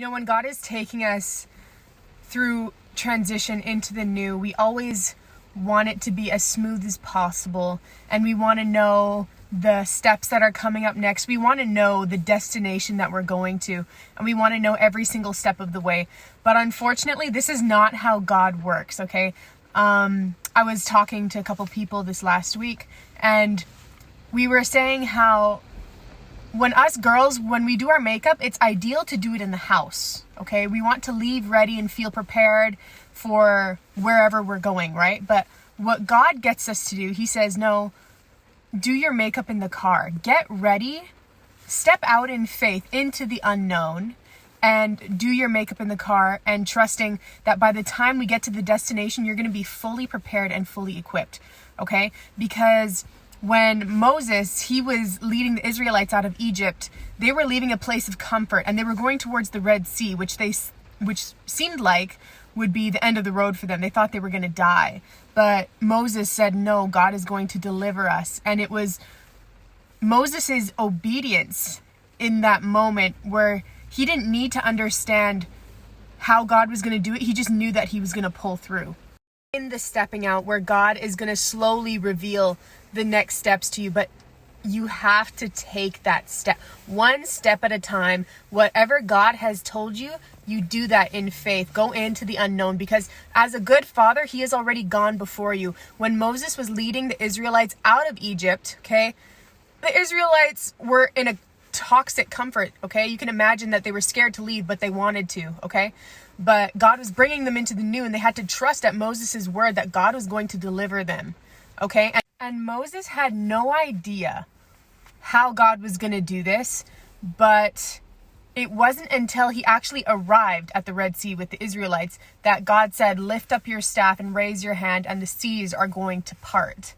When God is taking us through transition into the new, we always want it to be as smooth as possible, and we want to know the steps that are coming up next. We want to know the destination that we're going to, and we want to know every single step of the way. But unfortunately, this is not how God works, okay? I was talking to a couple people this last week, and we were saying how when us girls, when we do our makeup, it's ideal to do it in the house, okay? We want to leave ready and feel prepared for wherever we're going, right? But what God gets us to do, he says, no, do your makeup in the car. Get ready, step out in faith into the unknown, and do your makeup in the car, and trusting that by the time we get to the destination, you're going to be fully prepared and fully equipped, okay? Because when Moses, he was leading the Israelites out of Egypt, they were leaving a place of comfort, and they were going towards the Red Sea, which seemed like would be the end of the road for them. They thought they were going to die. But Moses said, no, God is going to deliver us. And it was Moses' obedience in that moment where he didn't need to understand how God was going to do it. He just knew that he was going to pull through. In the stepping out, where God is going to slowly reveal the next steps to you, but you have to take that step, one step at a time. Whatever God has told you, you do that in faith. Go into the unknown, because as a good father, he has already gone before you. When Moses was leading the Israelites out of Egypt, okay, the Israelites were in a toxic comfort, okay? You can imagine that they were scared to leave, but they wanted to, okay? But God was bringing them into the new, and they had to trust at Moses' word that God was going to deliver them, okay? And Moses had no idea how God was going to do this, but it wasn't until he actually arrived at the Red Sea with the Israelites that God said, lift up your staff and raise your hand, and the seas are going to part,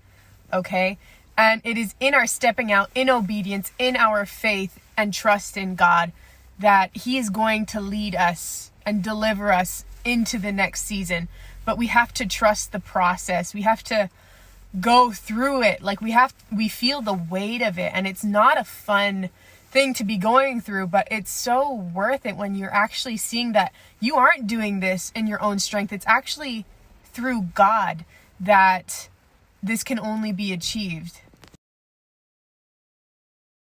okay? And it is in our stepping out, in obedience, in our faith and trust in God, that he is going to lead us and deliver us into the next season. But we have to trust the process. We have to go through it. Like we feel the weight of it, and it's not a fun thing to be going through, but it's so worth it when you're actually seeing that you aren't doing this in your own strength. It's actually through God that this can only be achieved.